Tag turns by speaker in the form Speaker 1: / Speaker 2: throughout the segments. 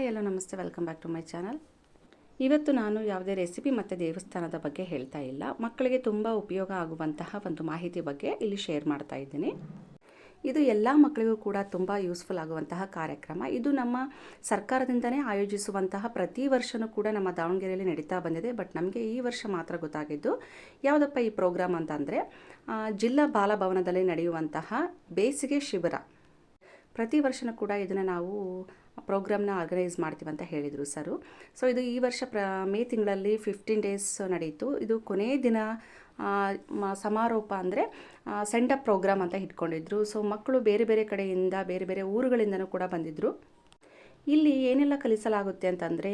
Speaker 1: Hi hello ನಮಸ್ತೆ, welcome back to my channel. ಇವತ್ತು ನಾನು ಯಾವುದೇ ರೆಸಿಪಿ ಮತ್ತು ದೇವಸ್ಥಾನದ ಬಗ್ಗೆ ಹೇಳ್ತಾ ಇಲ್ಲ. ಮಕ್ಕಳಿಗೆ ತುಂಬ ಉಪಯೋಗ ಆಗುವಂತಹ ಒಂದು ಮಾಹಿತಿ ಬಗ್ಗೆ ಇಲ್ಲಿ ಶೇರ್ ಮಾಡ್ತಾ ಇದ್ದೀನಿ. ಇದು ಎಲ್ಲ ಮಕ್ಕಳಿಗೂ ಕೂಡ ತುಂಬ ಯೂಸ್ಫುಲ್ ಆಗುವಂತಹ ಕಾರ್ಯಕ್ರಮ. ಇದು ನಮ್ಮ ಸರ್ಕಾರದಿಂದನೇ ಆಯೋಜಿಸುವಂತಹ ಪ್ರತಿ ವರ್ಷವೂ ಕೂಡ ನಮ್ಮ ದಾವಣಗೆರೆಯಲ್ಲಿ ನಡೀತಾ ಬಂದಿದೆ. ಬಟ್ ನಮಗೆ ಈ ವರ್ಷ ಮಾತ್ರ ಗೊತ್ತಾಗಿದ್ದು ಯಾವುದಪ್ಪ ಈ ಪ್ರೋಗ್ರಾಮ್ ಅಂತಂದರೆ ಜಿಲ್ಲಾ ಬಾಲಭವನದಲ್ಲಿ ನಡೆಯುವಂತಹ ಬೇಸಿಗೆ ಶಿಬಿರ. ಪ್ರತಿ ವರ್ಷವೂ ಕೂಡ ಇದನ್ನು ನಾವು ಪ್ರೋಗ್ರಾಮ್ನ ಆರ್ಗನೈಸ್ ಮಾಡ್ತೀವಿ ಅಂತ ಹೇಳಿದರು ಸರು. ಸೊ ಇದು ಈ ವರ್ಷ ಮೇ ತಿಂಗಳಲ್ಲಿ 15 ಡೇಸ್ ನಡೀತು. ಇದು ಕೊನೆ ದಿನ ಸಮಾರೋಪ ಅಂದರೆ ಸೆಂಡಪ್ ಪ್ರೋಗ್ರಾಮ್ ಅಂತ ಇಟ್ಕೊಂಡಿದ್ರು. ಸೊ ಮಕ್ಕಳು ಬೇರೆ ಬೇರೆ ಕಡೆಯಿಂದ ಬೇರೆ ಬೇರೆ ಊರುಗಳಿಂದನೂ ಕೂಡ ಬಂದಿದ್ದರು. ಇಲ್ಲಿ ಏನೆಲ್ಲ ಕಲಿಸಲಾಗುತ್ತೆ ಅಂತಂದರೆ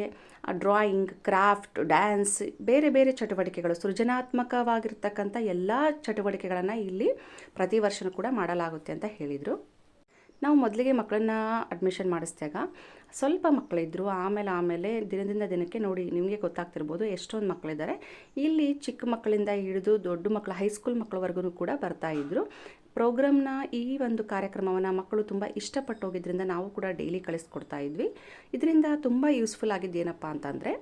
Speaker 1: ಡ್ರಾಯಿಂಗ್, ಕ್ರಾಫ್ಟ್, ಡ್ಯಾನ್ಸ್, ಬೇರೆ ಬೇರೆ ಚಟುವಟಿಕೆಗಳು, ಸೃಜನಾತ್ಮಕವಾಗಿರ್ತಕ್ಕಂಥ ಎಲ್ಲ ಚಟುವಟಿಕೆಗಳನ್ನು ಇಲ್ಲಿ ಪ್ರತಿ ವರ್ಷವೂ ಕೂಡ ಮಾಡಲಾಗುತ್ತೆ ಅಂತ ಹೇಳಿದರು. ನಾವು ಮೊದಲಿಗೆ ಮಕ್ಕಳನ್ನ ಅಡ್ಮಿಷನ್ ಮಾಡಿಸಿದಾಗ ಸ್ವಲ್ಪ ಮಕ್ಕಳಿದ್ದರು. ಆಮೇಲೆ ದಿನದಿಂದ ದಿನಕ್ಕೆ ನೋಡಿ ನಿಮಗೆ ಗೊತ್ತಾಗ್ತಿರ್ಬೋದು ಎಷ್ಟೊಂದು ಮಕ್ಕಳಿದ್ದಾರೆ. ಇಲ್ಲಿ ಚಿಕ್ಕ ಮಕ್ಕಳಿಂದ ಹಿಡಿದು ದೊಡ್ಡ ಮಕ್ಕಳು, ಹೈಸ್ಕೂಲ್ ಮಕ್ಕಳವರೆಗೂ ಕೂಡ ಬರ್ತಾಯಿದ್ರು. ಪ್ರೋಗ್ರಾಮ್ನ ಈ ಒಂದು ಕಾರ್ಯಕ್ರಮವನ್ನು ಮಕ್ಕಳು ತುಂಬ ಇಷ್ಟಪಟ್ಟು ಹೋಗಿದ್ದರಿಂದ ನಾವು ಕೂಡ ಡೈಲಿ ಕಳಿಸ್ಕೊಡ್ತಾ ಇದ್ವಿ. ಇದರಿಂದ ತುಂಬ ಯೂಸ್ಫುಲ್ ಆಗಿದ್ದೇನಪ್ಪ ಅಂತಂದರೆ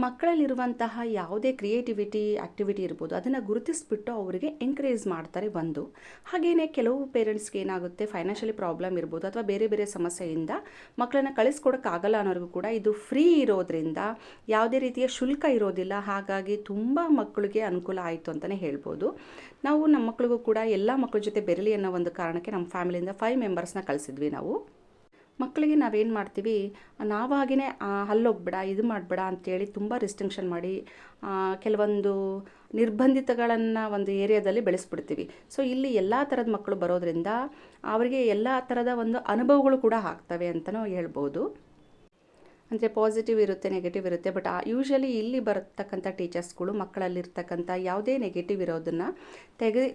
Speaker 1: ಮಕ್ಕಳಲ್ಲಿರುವಂತಹ ಯಾವುದೇ ಕ್ರಿಯೇಟಿವಿಟಿ ಆ್ಯಕ್ಟಿವಿಟಿ ಇರ್ಬೋದು ಅದನ್ನು ಗುರುತಿಸ್ಬಿಟ್ಟು ಅವರಿಗೆ ಎಂಕರೇಜ್ ಮಾಡ್ತಾರೆ ಒಂದು. ಹಾಗೆಯೇ ಕೆಲವು ಪೇರೆಂಟ್ಸ್ಗೆ ಏನಾಗುತ್ತೆ, ಫೈನಾನ್ಷಿಯಲಿ ಪ್ರಾಬ್ಲಮ್ ಇರ್ಬೋದು ಅಥವಾ ಬೇರೆ ಬೇರೆ ಸಮಸ್ಯೆಯಿಂದ ಮಕ್ಕಳನ್ನು ಕಳಿಸ್ಕೊಡೋಕ್ಕಾಗಲ್ಲ ಅನ್ನೋರಿಗೂ ಕೂಡ ಇದು ಫ್ರೀ ಇರೋದ್ರಿಂದ ಯಾವುದೇ ರೀತಿಯ ಶುಲ್ಕ ಇರೋದಿಲ್ಲ. ಹಾಗಾಗಿ ತುಂಬ ಮಕ್ಕಳಿಗೆ ಅನುಕೂಲ ಆಯಿತು ಅಂತಲೇ ಹೇಳ್ಬೋದು. ನಾವು ನಮ್ಮ ಮಕ್ಕಳಿಗೂ ಕೂಡ ಎಲ್ಲ ಮಕ್ಕಳ ಜೊತೆ ಬೆರಲಿ ಅನ್ನೋ ಒಂದು ಕಾರಣಕ್ಕೆ ನಮ್ಮ ಫ್ಯಾಮಿಲಿಯಿಂದ 5 ಮೆಂಬರ್ಸ್ನ ಕಳಿಸಿದ್ವಿ ನಾವು. ಮಕ್ಕಳಿಗೆ ನಾವೇನು ಮಾಡ್ತೀವಿ, ನಾವಾಗಿಯೇ ಅಲ್ಲೋಗ್ಬೇಡ, ಇದು ಮಾಡಬೇಡ ಅಂಥೇಳಿ ತುಂಬ ರಿಸ್ಟ್ರಿಕ್ಷನ್ ಮಾಡಿ ಕೆಲವೊಂದು ನಿರ್ಬಂಧಿತಗಳನ್ನು ಒಂದು ಏರಿಯಾದಲ್ಲಿ ಬೆಳೆಸ್ಬಿಡ್ತೀವಿ. ಸೊ ಇಲ್ಲಿ ಎಲ್ಲ ಥರದ ಮಕ್ಕಳು ಬರೋದ್ರಿಂದ ಅವರಿಗೆ ಎಲ್ಲ ಥರದ ಒಂದು ಅನುಭವಗಳು ಕೂಡ ಆಗ್ತವೆ ಅಂತಲೂ ಹೇಳ್ಬೋದು. ಅಂದರೆ ಪಾಸಿಟಿವ್ ಇರುತ್ತೆ, ನೆಗೆಟಿವ್ ಇರುತ್ತೆ. ಬಟ್ ಯೂಶ್ವಲಿ ಇಲ್ಲಿ ಬರತಕ್ಕಂಥ ಟೀಚರ್ಸ್ಗಳು ಮಕ್ಕಳಲ್ಲಿರ್ತಕ್ಕಂಥ ಯಾವುದೇ ನೆಗೆಟಿವ್ ಇರೋದನ್ನು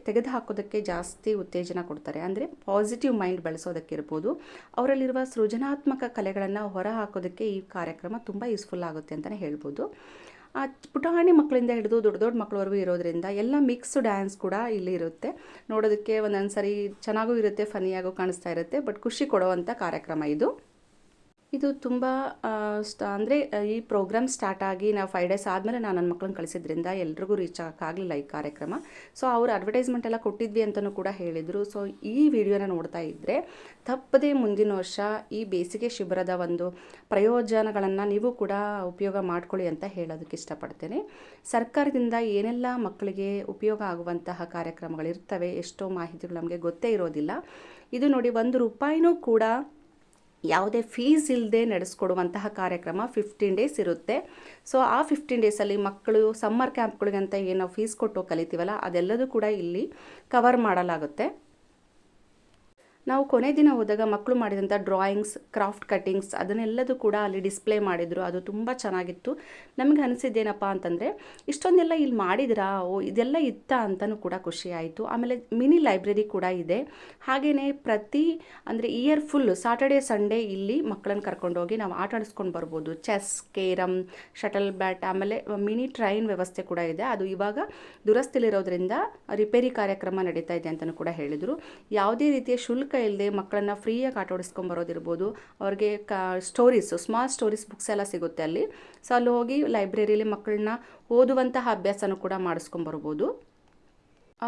Speaker 1: ತೆಗೆದು ಹಾಕೋದಕ್ಕೆ ಜಾಸ್ತಿ ಉತ್ತೇಜನ ಕೊಡ್ತಾರೆ. ಅಂದರೆ ಪಾಸಿಟಿವ್ ಮೈಂಡ್ ಬೆಳೆಸೋದಕ್ಕಿರ್ಬೋದು, ಅವರಲ್ಲಿರುವ ಸೃಜನಾತ್ಮಕ ಕಲೆಗಳನ್ನು ಹೊರ ಹಾಕೋದಕ್ಕೆ ಈ ಕಾರ್ಯಕ್ರಮ ತುಂಬ ಯೂಸ್ಫುಲ್ ಆಗುತ್ತೆ ಅಂತಲೇ ಹೇಳ್ಬೋದು. ಪುಟಾಣಿ ಮಕ್ಕಳಿಂದ ಹಿಡಿದು ದೊಡ್ಡ ದೊಡ್ಡ ಮಕ್ಕಳವರೆಗೂ ಇರೋದ್ರಿಂದ ಎಲ್ಲ ಮಿಕ್ಸ್ ಡ್ಯಾನ್ಸ್ ಕೂಡ ಇಲ್ಲಿ ಇರುತ್ತೆ. ನೋಡೋದಕ್ಕೆ ಒಂದೊಂದು ಸರಿ ಚೆನ್ನಾಗೂ ಇರುತ್ತೆ, ಫನಿಯಾಗೂ ಕಾಣಿಸ್ತಾ ಇರುತ್ತೆ. ಬಟ್ ಖುಷಿ ಕೊಡುವಂಥ ಕಾರ್ಯಕ್ರಮ ಇದು ತುಂಬ ಅಂದರೆ ಈ ಪ್ರೋಗ್ರಾಮ್ ಸ್ಟಾರ್ಟ್ ಆಗಿ ನಾವು 5 ಡೇಸ್ ಆದಮೇಲೆ ನಾನು ನನ್ನ ಮಕ್ಕಳನ್ನ ಕಳಿಸಿದ್ರಿಂದ ಎಲ್ರಿಗೂ ರೀಚ್ ಆಗೋಕ್ಕಾಗಲಿಲ್ಲ ಈ ಕಾರ್ಯಕ್ರಮ. ಸೊ ಅವರು ಅಡ್ವರ್ಟೈಸ್ಮೆಂಟ್ ಎಲ್ಲ ಕೊಟ್ಟಿದ್ವಿ ಅಂತಲೂ ಕೂಡ ಹೇಳಿದರು. ಸೊ ಈ ವಿಡಿಯೋನ ನೋಡ್ತಾ ಇದ್ದರೆ ತಪ್ಪದೇ ಮುಂದಿನ ವರ್ಷ ಈ ಬೇಸಿಗೆ ಶಿಬಿರದ ಒಂದು ಪ್ರಯೋಜನಗಳನ್ನು ನೀವು ಕೂಡ ಉಪಯೋಗ ಮಾಡ್ಕೊಳ್ಳಿ ಅಂತ ಹೇಳೋದಕ್ಕೆ ಇಷ್ಟಪಡ್ತೇನೆ. ಸರ್ಕಾರದಿಂದ ಏನೆಲ್ಲ ಮಕ್ಕಳಿಗೆ ಉಪಯೋಗ ಆಗುವಂತಹ ಕಾರ್ಯಕ್ರಮಗಳಿರ್ತವೆ, ಎಷ್ಟೋ ಮಾಹಿತಿಗಳು ನಮಗೆ ಗೊತ್ತೇ ಇರೋದಿಲ್ಲ. ಇದು ನೋಡಿ, 1 ರೂಪಾಯಿನೂ ಕೂಡ ಯಾವುದೇ ಫೀಸ್ ಇಲ್ಲದೆ ನಡೆಸ್ಕೊಡುವಂತಹ ಕಾರ್ಯಕ್ರಮ 15 ಡೇಸ್ ಇರುತ್ತೆ. ಸೊ ಆ 15 ಡೇಸಲ್ಲಿ ಮಕ್ಕಳು ಸಮ್ಮರ್ ಕ್ಯಾಂಪ್ಗಳಿಗಂತ ಏನು ನಾವು ಫೀಸ್ ಕೊಟ್ಟು ಕಲಿತೀವಲ್ಲ ಅದೆಲ್ಲದೂ ಕೂಡ ಇಲ್ಲಿ ಕವರ್ ಮಾಡಲಾಗುತ್ತೆ. ನಾವು ಕೊನೆ ದಿನ ಹೋದಾಗ ಮಕ್ಕಳು ಮಾಡಿದಂಥ ಡ್ರಾಯಿಂಗ್ಸ್, ಕ್ರಾಫ್ಟ್ ಕಟ್ಟಿಂಗ್ಸ್ ಅದನ್ನೆಲ್ಲದೂ ಕೂಡ ಅಲ್ಲಿ ಡಿಸ್ಪ್ಲೇ ಮಾಡಿದರು. ಅದು ತುಂಬ ಚೆನ್ನಾಗಿತ್ತು. ನಮಗೆ ಅನಿಸಿದ್ದೇನಪ್ಪ ಅಂತಂದರೆ ಇಷ್ಟೊಂದೆಲ್ಲ ಇಲ್ಲಿ ಮಾಡಿದ್ರಾ, ಇದೆಲ್ಲ ಇತ್ತಾ ಅಂತಲೂ ಕೂಡ ಖುಷಿ ಆಯಿತು. ಆಮೇಲೆ ಮಿನಿ ಲೈಬ್ರರಿ ಕೂಡ ಇದೆ. ಹಾಗೆಯೇ ಅಂದರೆ ಇಯರ್ ಫುಲ್ ಸಾಟರ್ಡೇ ಸಂಡೇ ಇಲ್ಲಿ ಮಕ್ಕಳನ್ನು ಕರ್ಕೊಂಡೋಗಿ ನಾವು ಆಟ ಆಡಿಸ್ಕೊಂಡು ಬರ್ಬೋದು. ಚೆಸ್, ಕೇರಮ್, ಶಟಲ್ ಬ್ಯಾಟ್, ಆಮೇಲೆ ಮಿನಿ ಟ್ರೈನ್ ವ್ಯವಸ್ಥೆ ಕೂಡ ಇದೆ. ಅದು ಇವಾಗ ದುರಸ್ತಿಲಿರೋದ್ರಿಂದ ರಿಪೇರಿ ಕಾರ್ಯಕ್ರಮ ನಡೀತಾ ಇದೆ ಅಂತಲೂ ಕೂಡ ಹೇಳಿದರು. ಯಾವುದೇ ರೀತಿಯ ಶುಲ್ಕ ಇಲ್ಲದೆ ಮಕ್ಕಳನ್ನು ಫ್ರೀಯಾಗಿ ಆಟ ಆಡಿಸ್ಕೊಂಬರೋದಿರ್ಬೋದು. ಅವ್ರಿಗೆ ಸ್ಮಾಲ್ ಸ್ಟೋರೀಸ್ ಬುಕ್ಸ್ ಎಲ್ಲ ಸಿಗುತ್ತೆ ಅಲ್ಲಿ. ಸೊ ಅಲ್ಲಿ ಹೋಗಿ ಲೈಬ್ರರಿಯಲ್ಲಿ ಮಕ್ಕಳನ್ನ ಓದುವಂತಹ ಅಭ್ಯಾಸನೂ ಕೂಡ ಮಾಡಿಸ್ಕೊಂಬರ್ಬೋದು.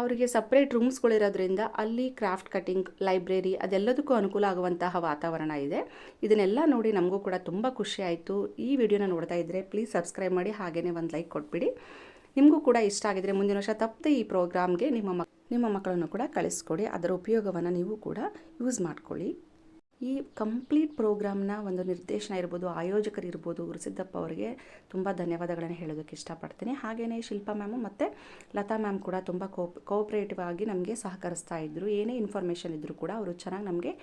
Speaker 1: ಅವರಿಗೆ ಸಪ್ರೇಟ್ ರೂಮ್ಸ್ಗಳಿರೋದ್ರಿಂದ ಅಲ್ಲಿ ಕ್ರಾಫ್ಟ್ ಕಟ್ಟಿಂಗ್, ಲೈಬ್ರರಿ ಅದೆಲ್ಲದಕ್ಕೂ ಅನುಕೂಲ ಆಗುವಂತಹ ವಾತಾವರಣ ಇದೆ. ಇದನ್ನೆಲ್ಲ ನೋಡಿ ನಮಗೂ ಕೂಡ ತುಂಬ ಖುಷಿ ಆಯಿತು. ಈ ವಿಡಿಯೋನ ನೋಡ್ತಾ ಇದ್ದರೆ ಪ್ಲೀಸ್ ಸಬ್ಸ್ಕ್ರೈಬ್ ಮಾಡಿ, ಹಾಗೆಯೇ ಒಂದು ಲೈಕ್ ಕೊಟ್ಬಿಡಿ. ನಿಮಗೂ ಕೂಡ ಇಷ್ಟ ಆಗಿದರೆ ಮುಂದಿನ ವರ್ಷ ತಪ್ಪದೆ ಈ ಪ್ರೋಗ್ರಾಮ್ಗೆ ನಿಮ್ಮ ಮಕ್ಕಳನ್ನು ಕೂಡ ಕಳಿಸ್ಕೊಡಿ. ಅದರ ಉಪಯೋಗವನ್ನು ನೀವು ಕೂಡ ಯೂಸ್ ಮಾಡ್ಕೊಳ್ಳಿ. ಈ ಕಂಪ್ಲೀಟ್ ಪ್ರೋಗ್ರಾಮ್ನ ಒಂದು ನಿರ್ದೇಶನ ಇರ್ಬೋದು, ಆಯೋಜಕರಿರ್ಬೋದು, ಗುರುಸಿದ್ದಪ್ಪ ಅವರಿಗೆ ತುಂಬ ಧನ್ಯವಾದಗಳನ್ನು ಹೇಳೋದಕ್ಕೆ ಇಷ್ಟಪಡ್ತೀನಿ. ಹಾಗೆಯೇ ಶಿಲ್ಪಾ ಮ್ಯಾಮು ಮತ್ತು ಲತಾ ಮ್ಯಾಮ್ ಕೂಡ ತುಂಬ ಕೋಆಪ್ರೇಟಿವ್ ಆಗಿ ನಮಗೆ ಸಹಕರಿಸ್ತಾ ಇದ್ದರು. ಏನೇ ಇನ್ಫಾರ್ಮೇಷನ್ ಇದ್ದರೂ ಕೂಡ ಅವರು ಚೆನ್ನಾಗಿ ನಮಗೆ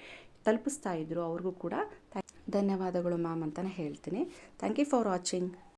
Speaker 1: ತಲುಪಿಸ್ತಾ ಇದ್ದರು. ಅವ್ರಿಗೂ ಕೂಡ ಧನ್ಯವಾದಗಳು ಮ್ಯಾಮ್ ಅಂತಲೇ ಹೇಳ್ತೀನಿ. Thank you for watching.